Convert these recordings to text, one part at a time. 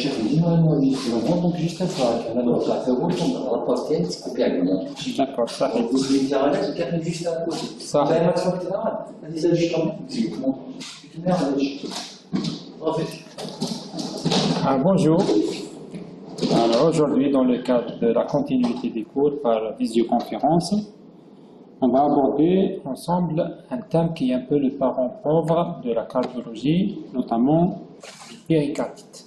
الشيخ ديما نورمالمون دونك جوست هكا انا نطلع ثور الراباس تاعي تكوبي عليا داكور صحيح البوسيبيليتي علاش كان جوست هكا صح زي ما تفكر هذه زاد شكون ديريكتمون Bonjour. Alors aujourd'hui, dans le cadre de la continuité des cours par visioconférence, on va aborder ensemble un thème qui est un peu le parent pauvre de la cardiologie, notamment péricardite.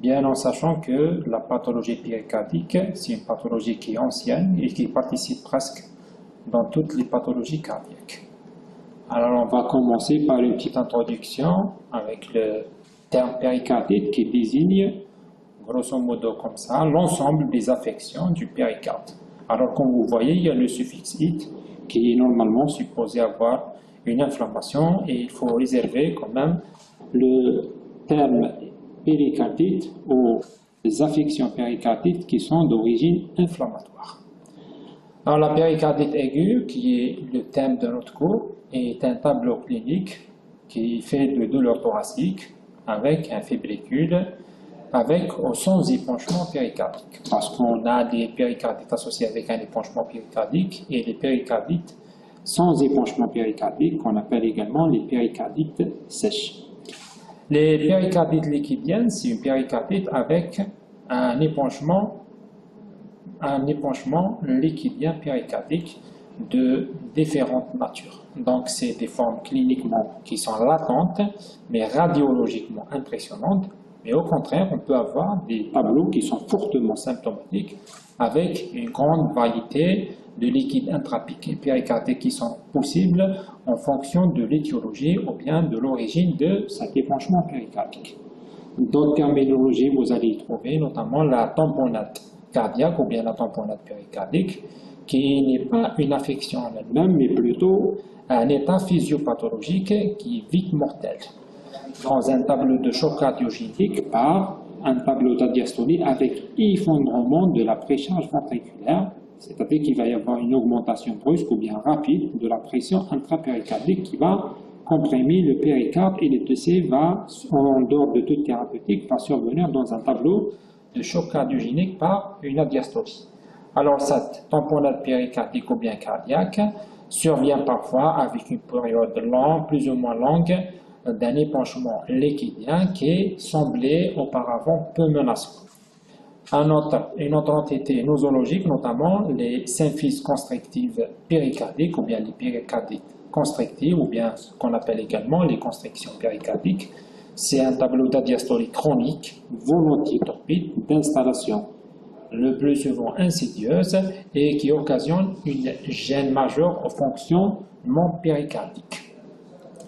Bien en sachant que la pathologie péricardique, c'est une pathologie qui est ancienne et qui participe presque dans toutes les pathologies cardiaques. Alors on va commencer par une petite introduction avec le terme péricardite qui désigne grosso modo comme ça l'ensemble des affections du péricarde. Alors comme vous voyez, il y a le suffixe "-ite" qui est normalement supposé avoir une inflammation et il faut réserver quand même le terme péricardite aux affections péricardites qui sont d'origine inflammatoire. Alors la péricardite aiguë, qui est le thème de notre cours, est un tableau clinique qui fait de douleurs thoraciques avec un fébricule, avec ou sans épanchement péricardique. Parce qu'on a des péricardites associés avec un épanchement péricardique et les péricardites sans épanchement péricardique, qu'on appelle également les péricardites sèches. Les péricardites liquidiennes, c'est une péricardite avec un épanchement liquidien péricardique de différentes natures. Donc, c'est des formes cliniquement qui sont latentes, mais radiologiquement impressionnantes. Mais au contraire, on peut avoir des tableaux qui sont fortement symptomatiques avec une grande variété de liquides intrapéricardiques qui sont possibles en fonction de l'étiologie ou bien de l'origine de cet épanchement péricardique. D'autres terminologies, vous allez y trouver notamment la tamponnade cardiaque ou bien la tamponnade péricardique, qui n'est pas une affection en elle-même, mais plutôt un état physiopathologique qui est vite mortel. Dans un tableau de choc cardiogénique par un tableau d'adiastolie avec effondrement de la précharge ventriculaire, c'est-à-dire qu'il va y avoir une augmentation brusque ou bien rapide de la pression intrapéricardique qui va comprimer le péricarde et le décès va, en dehors de toute thérapeutique, va survenir dans un tableau de choc cardiogénique par une adiastolie. Alors cette tamponnade péricardique ou bien cardiaque survient parfois avec une période longue, plus ou moins longue, d'un épanchement liquidien qui semblait auparavant peu menaçant. Une autre entité nosologique, notamment les symphyses constrictives péricardiques ou bien les péricardites constrictives ou bien ce qu'on appelle également les constrictions péricardiques. C'est un tableau d'adiastolie chronique, volontiers torpide, d'installation le plus souvent insidieuse et qui occasionne une gêne majeure au fonctionnement péricardique.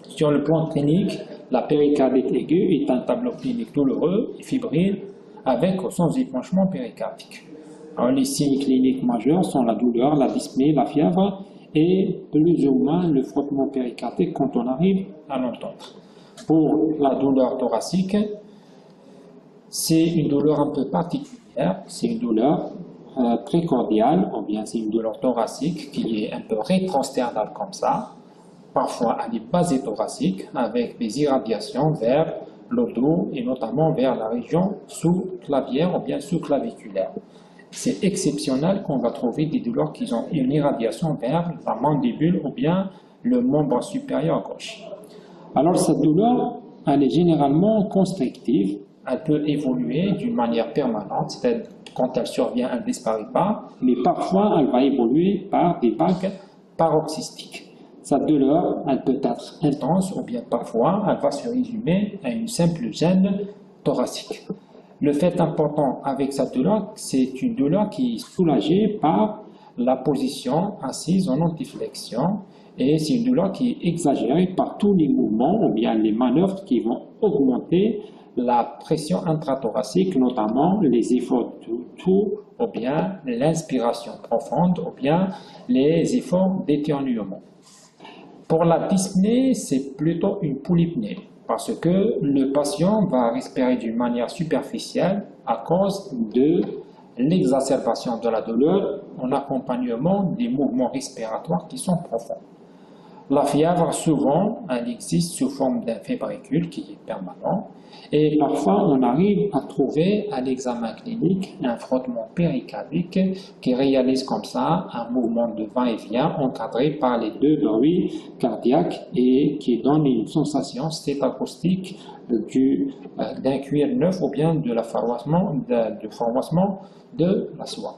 Sur le plan clinique, la péricardite aiguë est un tableau clinique douloureux et fébrile avec ou sans épanchement péricardique. Alors, les signes cliniques majeurs sont la douleur, la dyspnée, la fièvre et plus ou moins le frottement péricardique quand on arrive à l'entendre. Pour la douleur thoracique, c'est une douleur un peu particulière, c'est une douleur précordiale ou bien c'est une douleur thoracique qui est un peu rétrosternale comme ça. Parfois elle est basée thoracique avec des irradiations vers le dos et notamment vers la région sous-clavière ou bien sous-claviculaire. C'est exceptionnel qu'on va trouver des douleurs qui ont une irradiation vers la mandibule ou bien le membre supérieur gauche. Alors cette douleur, elle est généralement constrictive, elle peut évoluer d'une manière permanente, c'est-à-dire quand elle survient, elle ne disparaît pas, mais parfois elle va évoluer par des vagues paroxystiques. Cette douleur, elle peut être intense ou bien parfois elle va se résumer à une simple gêne thoracique. Le fait important avec cette douleur, c'est une douleur qui est soulagée par la position assise en antiflexion et c'est une douleur qui est exagérée par tous les mouvements ou bien les manœuvres qui vont augmenter la pression intrathoracique, notamment les efforts de tout ou bien l'inspiration profonde ou bien les efforts d'éternuement. Pour la dyspnée, c'est plutôt une polypnée parce que le patient va respirer d'une manière superficielle à cause de l'exacerbation de la douleur en accompagnement des mouvements respiratoires qui sont profonds. La fièvre, souvent, elle existe sous forme d'un fébricule qui est permanent. Et parfois, on arrive à trouver à l'examen clinique un frottement péricardique qui réalise comme ça un mouvement de va-et-vient encadré par les deux bruits cardiaques et qui donne une sensation stétacoustique d'un cuir neuf ou bien du froissement de la soie.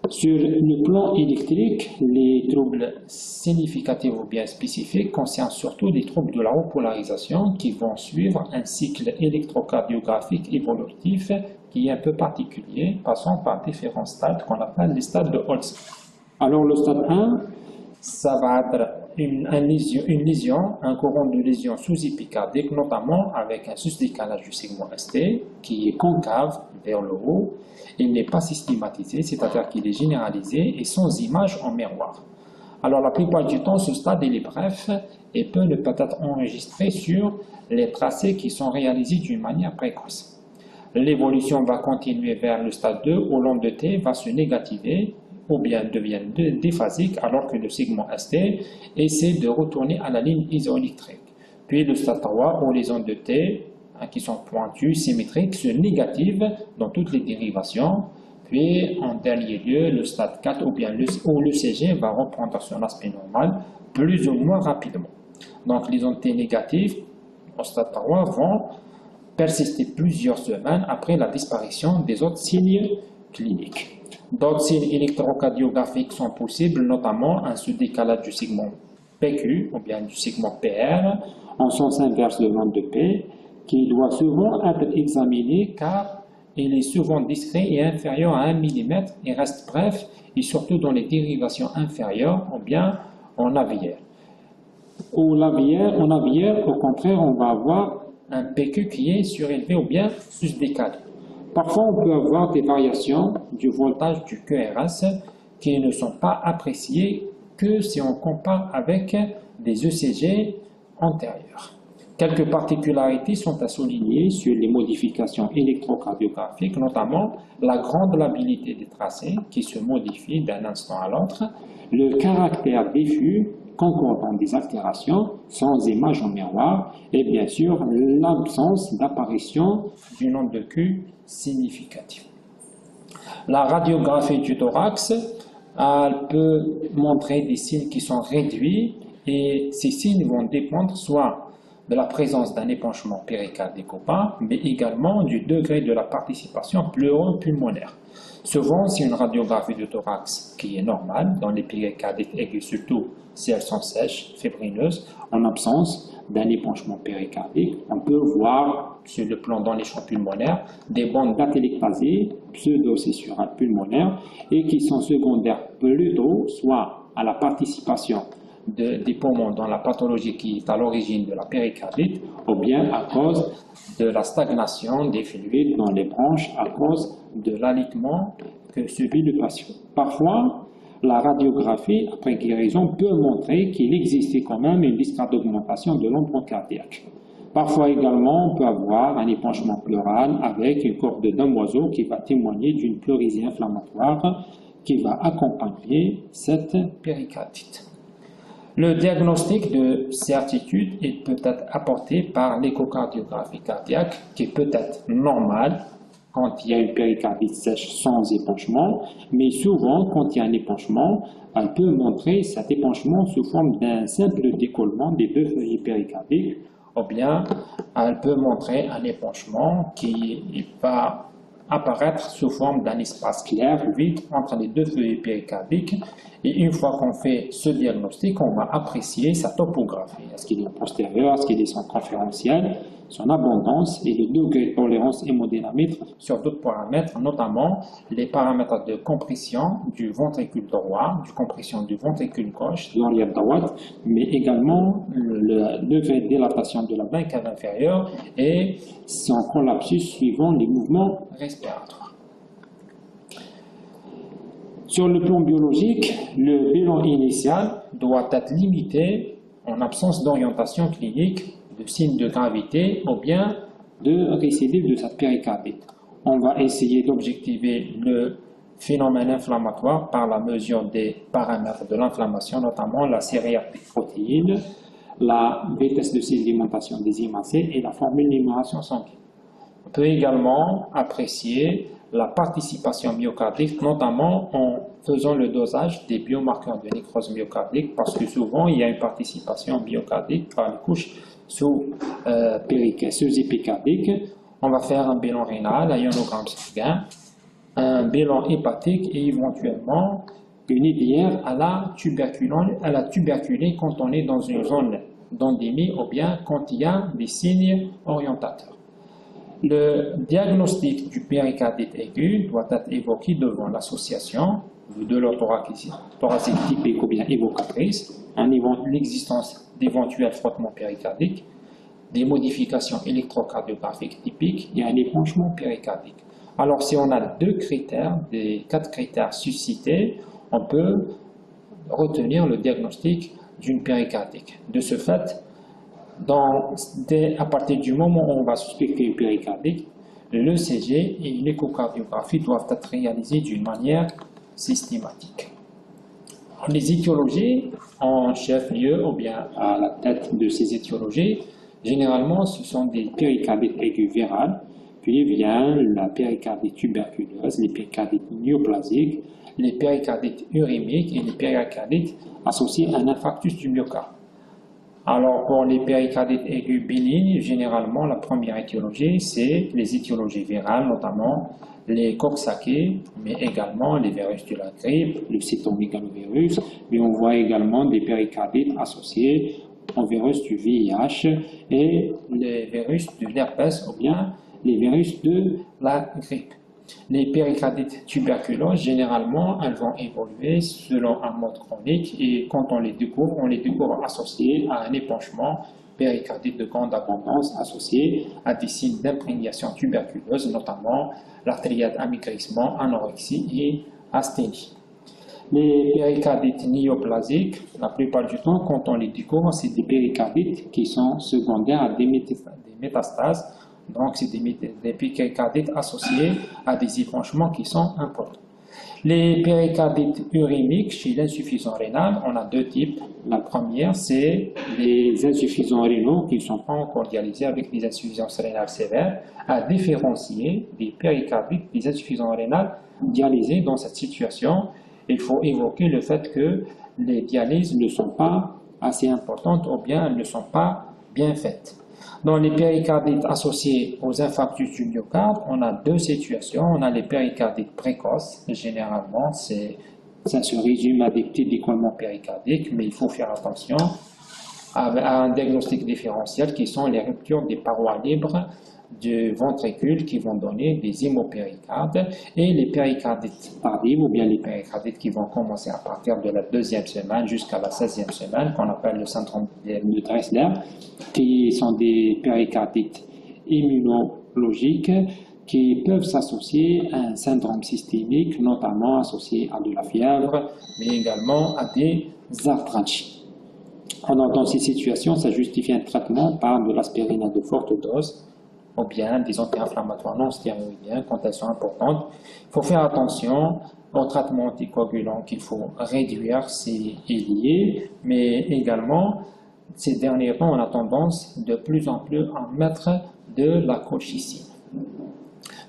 Sur le plan électrique, les troubles significatifs ou bien spécifiques concernent surtout les troubles de la repolarisation qui vont suivre un cycle électrocardiographique évolutif qui est un peu particulier, passant par différents stades qu'on appelle les stades de Holtz. Alors le stade 1, ça va être une lésion, un courant de lésion sous-épicardique, notamment avec un sous-décalage du segment ST qui est concave vers le haut. Il n'est pas systématisé, c'est-à-dire qu'il est généralisé et sans image en miroir. Alors la plupart du temps, ce stade il est bref et peut ne pas être enregistré sur les tracés qui sont réalisés d'une manière précoce. L'évolution va continuer vers le stade 2 où l'onde de T va se négativer ou bien devient déphasique alors que le segment ST essaie de retourner à la ligne isoélectrique. Puis le stade 3 où les ondes de T qui sont pointues, symétriques, se négativent dans toutes les dérivations. Puis en dernier lieu, le stade 4 où le CG va reprendre son aspect normal plus ou moins rapidement. Donc les ondes T négatives au stade 3 vont persister plusieurs semaines après la disparition des autres signes cliniques. D'autres signes électrocardiographiques sont possibles, notamment un sous-décalage du segment PQ ou bien du segment PR en sens inverse de l'onde de P, qui doit souvent être examiné car il est souvent discret et inférieur à 1 mm et reste bref et surtout dans les dérivations inférieures ou bien en aviaire. En aviaire, au contraire, on va avoir un PQ qui est surélevé ou bien sous-décalé. Parfois, on peut avoir des variations du voltage du QRS qui ne sont pas appréciées que si on compare avec des ECG antérieurs. Quelques particularités sont à souligner sur les modifications électrocardiographiques, notamment la grande labilité des tracés qui se modifient d'un instant à l'autre, le caractère diffus concordant des altérations sans image en miroir et bien sûr l'absence d'apparition d'une onde de Q significative. La radiographie du thorax, elle peut montrer des signes qui sont réduits et ces signes vont dépendre soit de la présence d'un épanchement péricardique ou pas, mais également du degré de la participation pleuro-pulmonaire. Souvent, c'est une radiographie du thorax qui est normale dans les péricardites aigus, surtout si elles sont sèches, fibrineuses, en absence d'un épanchement péricardique. On peut voir sur le plan dans les champs pulmonaires des bandes d'atélectasie pseudo-cessurales pulmonaires et qui sont secondaires plutôt soit à la participation des poumons dans la pathologie qui est à l'origine de la péricardite ou bien à cause de la stagnation des fluides dans les branches à cause de l'alitement que subit le patient. Parfois, la radiographie après guérison peut montrer qu'il existait quand même une discrète augmentation de l'ombre cardiaque. Parfois également, on peut avoir un épanchement pleural avec une corde de damoiseau qui va témoigner d'une pleurésie inflammatoire qui va accompagner cette péricardite. Le diagnostic de certitude peut être apporté par l'échocardiographie cardiaque qui peut être normale quand il y a une péricardite sèche sans épanchement, mais souvent quand il y a un épanchement, elle peut montrer cet épanchement sous forme d'un simple décollement des deux feuillets péricardiques, ou bien elle peut montrer un épanchement qui va apparaître sous forme d'un espace clair, vide, entre les deux feuillets péricardiques. Et une fois qu'on fait ce diagnostic, on va apprécier sa topographie. Est-ce qu'il est postérieur, est-ce qu'il est circonférentiel, son abondance et le degré de tolérance hémodynamique sur d'autres paramètres, notamment les paramètres de compression du ventricule droit, de compression du ventricule gauche, de l'oreillette droite, mais également le degré de dilatation de la veine cave inférieure et son collapsus suivant les mouvements respiratoires. Sur le plan biologique, le bilan initial doit être limité en absence d'orientation clinique, de signes de gravité ou bien de récidive de cette péricardite. On va essayer d'objectiver le phénomènes inflammatoires par la mesure des paramètres de l'inflammation, notamment la sériatique protéine, la vitesse de sédimentation des IMAC et la formule d'émulation sanguine. On peut également apprécier la participation myocardique, notamment en faisant le dosage des biomarqueurs de nécrose myocardique, parce que souvent il y a une participation myocardique par les couches sous-épicardiques. On va faire un bilan rénal, un ionogramme sanguin, un bilan hépatique et éventuellement une IDR à la tuberculée quand on est dans une zone d'endémie ou bien quand il y a des signes orientateurs. Le diagnostic du péricardite aigu doit être évoqué devant l'association de thoracique typique ou bien évocatrice, l'existence d'éventuels frottements péricardiques, des modifications électrocardiographiques typiques et un épanchement péricardique. Alors, si on a deux critères, des 4 critères suscités, on peut retenir le diagnostic d'une péricardique. De ce fait, à partir du moment où on va suspecter une péricardique, l'ECG et l'échocardiographie doivent être réalisés d'une manière systématique. Les étiologies, en chef-lieu ou bien à la tête de ces étiologies, généralement ce sont des péricardites aiguës virales, puis vient la péricardite tuberculeuse, les péricardites néoplasiques, les péricardites urémiques et les péricardites associées à un infarctus du myocarde. Alors, pour les péricardites aigus bénignes, généralement, la première étiologie, c'est les étiologies virales, notamment les coxsacées, mais également les virus de la grippe, le cytomégalovirus, mais on voit également des péricardites associés au virus du VIH et les virus de l'herpès ou bien les virus de la grippe. Les péricardites tuberculeuses, généralement, elles vont évoluer selon un mode chronique et quand on les découvre associés à un épanchement péricardite de grande abondance associé à des signes d'imprégnation tuberculeuse, notamment la triade amaigrissement, anorexie et asthénie. Les péricardites néoplasiques, la plupart du temps, quand on les découvre, c'est des péricardites qui sont secondaires à des métastases. Donc, c'est des péricardites associés à des épanchements qui sont importants. Les péricardites urémiques, chez l'insuffisant rénal, on a 2 types. La première, c'est les insuffisants rénaux qui ne sont pas encore dialysés avec des insuffisances rénales sévères, à différencier des péricardites des insuffisants rénales dialysés. Dans cette situation, il faut évoquer le fait que les dialyses ne sont pas assez importantes ou bien elles ne sont pas bien faites. Dans les péricardites associés aux infarctus du myocarde, on a 2 situations. On a les péricardites précoces. Généralement, ça se résume à des petits décollements péricardiques, mais il faut faire attention à un diagnostic différentiel qui sont les ruptures des parois libres du ventricule qui vont donner des hémopéricardes et les péricardites tardives ou bien les péricardites qui vont commencer à partir de la 2e semaine jusqu'à la 16e semaine qu'on appelle le syndrome de Dressler qui sont des péricardites immunologiques qui peuvent s'associer à un syndrome systémique notamment associé à de la fièvre mais également à des arthralgies. Dans ces situations, ça justifie un traitement par de l'aspirine de forte dose ou bien des anti-inflammatoires non stéroïdiens quand elles sont importantes. Il faut faire attention aux traitements anticoagulants qu'il faut réduire s'il lié, mais également, ces derniers temps, on a tendance de plus en plus à mettre de la colchicine.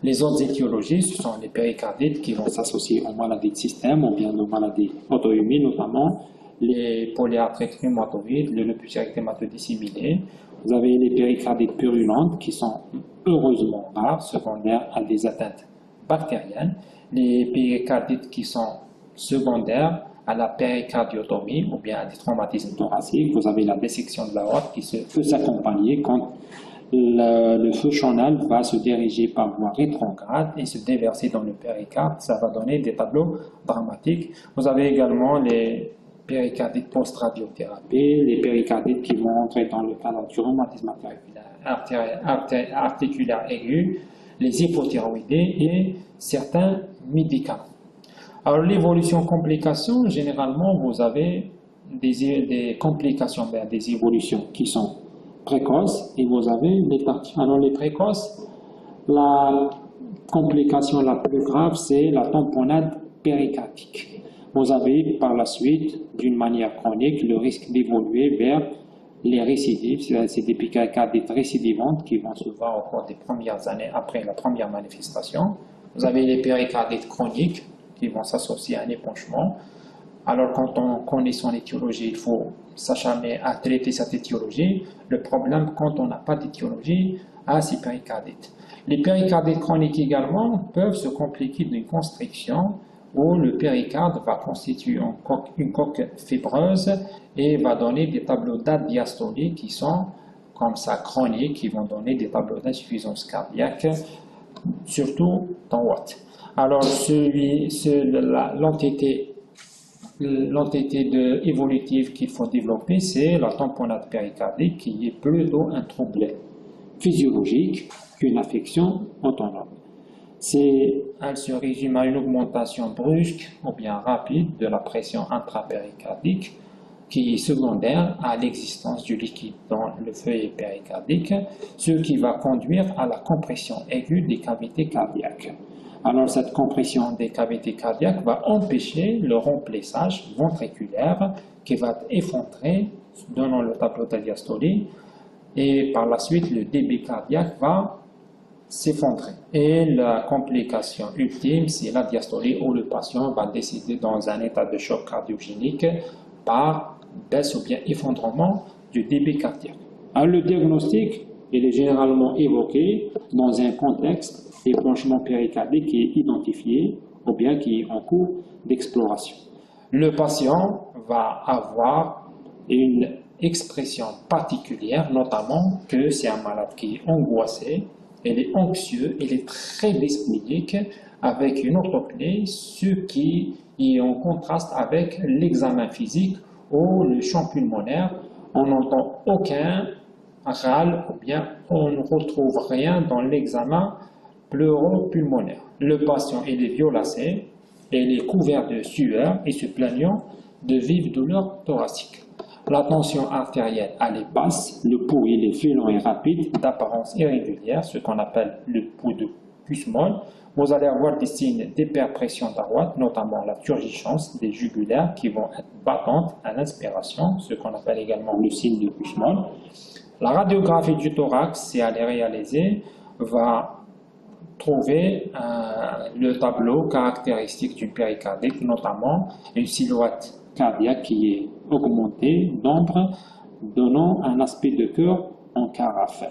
Les autres étiologies, ce sont les péricardites qui vont s'associer aux maladies de système ou bien aux maladies auto-immunes, notamment les polyarthrites rhumatoïdes, le lupus érythémateux disséminé. Vous avez les péricardites purulentes qui sont heureusement rares, secondaires à des atteintes bactériennes. Les péricardites qui sont secondaires à la péricardiotomie ou bien à des traumatismes thoraciques. Vous avez la dissection de l'aorte qui peut s'accompagner quand le feu canal va se diriger par voie rétrograde et se déverser dans le péricarde. Ça va donner des tableaux dramatiques. Vous avez également les péricardites post-radiothérapie, les péricardites qui vont entrer dans le cadre du rhumatisme articulaire aigu, les hypothyroïdés et certains médicaments. Alors l'évolution complications, généralement vous avez des complications, des évolutions qui sont précoces et vous avez les tardives. Alors les précoces, la complication la plus grave, c'est la tamponnade péricardique. Vous avez par la suite, d'une manière chronique, le risque d'évoluer vers les récidives, c'est des péricardites récidivantes qui vont se voir au cours des premières années après la première manifestation. Vous avez les péricardites chroniques qui vont s'associer à un épanchement. Alors quand on connaît son étiologie, il faut s'acharner à traiter cette étiologie. Le problème, quand on n'a pas d'étiologie, ces péricardites. Les péricardites chroniques également peuvent se compliquer d'une constriction où le péricarde va constituer une coque fibreuse et va donner des tableaux d'adiastolie qui sont comme ça chroniques, qui vont donner des tableaux d'insuffisance cardiaque, surtout dans Watt. Alors l'entité évolutive qu'il faut développer, c'est la tamponnade péricardique qui est plutôt un trouble physiologique qu'une affection autonome. Elle se résume à une augmentation brusque ou bien rapide de la pression intrapéricardique qui est secondaire à l'existence du liquide dans le feuillet péricardique, ce qui va conduire à la compression aiguë des cavités cardiaques. Alors cette compression des cavités cardiaques va empêcher le remplissage ventriculaire qui va être effondré, donnant le tableau d'adiastolie, et par la suite le débit cardiaque va s'effondrer. Et la complication ultime, c'est la diastolie où le patient va décéder dans un état de choc cardiogénique par baisse ou bien effondrement du débit cardiaque. Alors le diagnostic, il est généralement évoqué dans un contexte d'épanchement péricardique qui est identifié ou bien qui est en cours d'exploration. Le patient va avoir une expression particulière, notamment que c'est un malade qui est angoissé, il est anxieux, il est très dyspnéique, avec une orthopnée, ce qui est en contraste avec l'examen physique ou le champ pulmonaire. On n'entend aucun râle ou bien on ne retrouve rien dans l'examen pleuro-pulmonaire. Le patient il est violacé, il est couvert de sueur et se plaignant de vives douleurs thoraciques. La tension artérielle elle est basse, le pouls il est violent et rapide, d'apparence irrégulière, ce qu'on appelle le pouls de Kussmaul. Vous allez avoir des signes d'hyperpression droite, notamment la turgescence des jugulaires qui vont être battantes à l'inspiration, ce qu'on appelle également le signe de Kussmaul. La radiographie du thorax, si elle est réalisée, va trouver le tableau caractéristique d'une péricardite, notamment une silhouette cardiaque qui est augmentée d'ombre, donnant un aspect de cœur en carafe.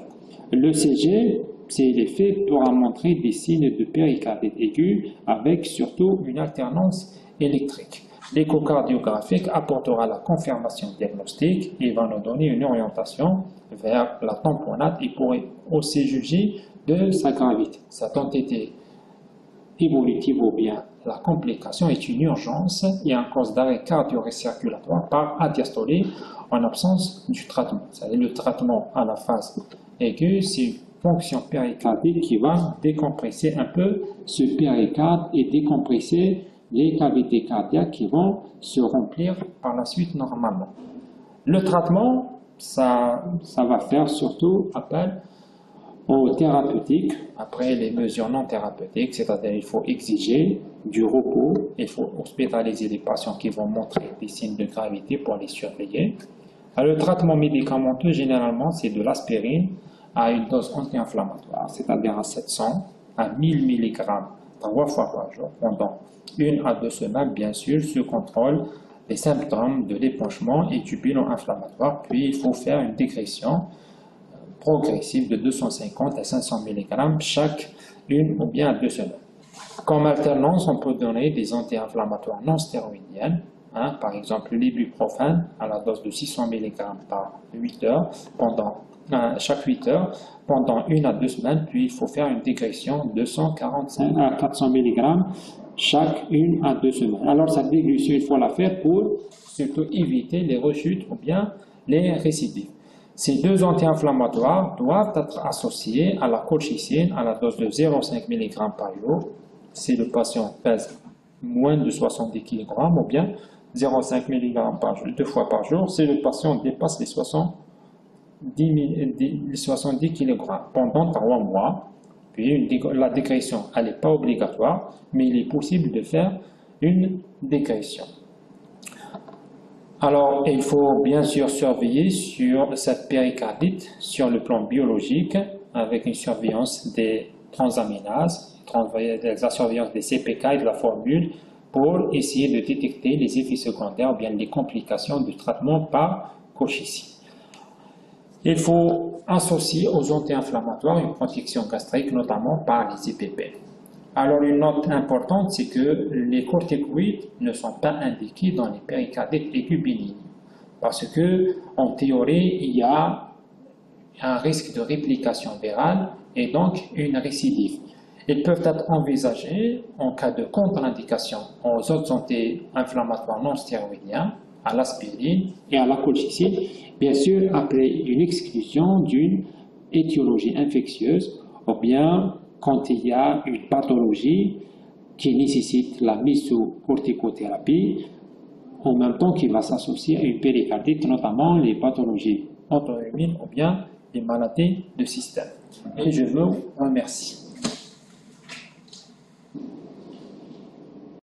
Le CG, s'il est fait, pourra montrer des signes de péricardite aiguë avec surtout une alternance électrique. L'échocardiographique apportera la confirmation diagnostique et va nous donner une orientation vers la tamponnade et pourrait aussi juger de sa gravité. Cette entité évolutive ou bien la complication est une urgence et en cause d'arrêt cardio-récirculatoire par adiastolie en absence du traitement. C'est-à-dire le traitement à la phase aiguë, c'est une fonction péricardique qui va décompresser un peu ce péricarde et décompresser les cavités cardiaques qui vont se remplir par la suite normalement. Le traitement, ça va faire surtout appel aux thérapeutiques, après les mesures non thérapeutiques, c'est-à-dire il faut exiger du repos, il faut hospitaliser les patients qui vont montrer des signes de gravité pour les surveiller. Alors, le traitement médicamenteux, généralement, c'est de l'aspirine à une dose anti-inflammatoire, c'est-à-dire à 700 à 1000 mg 3 fois par jour pendant 1 à 2 semaines, bien sûr, sous contrôle des symptômes de l'épanchement et du bilan inflammatoire. Puis, il faut faire une dégression progressive de 250 à 500 mg chaque 1 ou bien 2 semaines. Comme alternance, on peut donner des anti-inflammatoires non stéroïdiennes, par exemple l'ibuprofène à la dose de 600 mg par 8 heures, chaque 8 heures, pendant 1 à 2 semaines, puis il faut faire une dégression de 245 à 400 mg chaque 1 à 2 semaines. Alors cette dégression, il faut la faire pour surtout éviter les rechutes ou bien les récidives. Ces deux anti-inflammatoires doivent être associés à la colchicine à la dose de 0,5 mg par jour si le patient pèse moins de 70 kg ou bien 0,5 mg par jour, 2 fois par jour si le patient dépasse les 70 kg pendant 3 mois. Puis la décrétion, elle n'est pas obligatoire, mais il est possible de faire une décrétion. Alors, il faut bien sûr surveiller sur cette péricardite sur le plan biologique, avec une surveillance des transaminases, la surveillance des CPK et de la formule, pour essayer de détecter les effets secondaires ou bien les complications du traitement par Cochicine. Il faut associer aux anti-inflammatoires une protection gastrique, notamment par les IPP. Alors, une note importante, c'est que les corticoïdes ne sont pas indiqués dans les péricardites aigus bénignes. Parce que, en théorie, il y a un risque de réplication virale et donc une récidive. Ils peuvent être envisagés en cas de contre-indication aux autres anti-inflammatoires non stéroïdiens, à l'aspirine et à la colchicine, bien sûr après une exclusion d'une étiologie infectieuse ou bien quand il y a une pathologie qui nécessite la mise sous corticothérapie, en même temps qu'il va s'associer à une péricardite, notamment les pathologies auto-immunes ou bien les maladies de système. Et je vous remercie.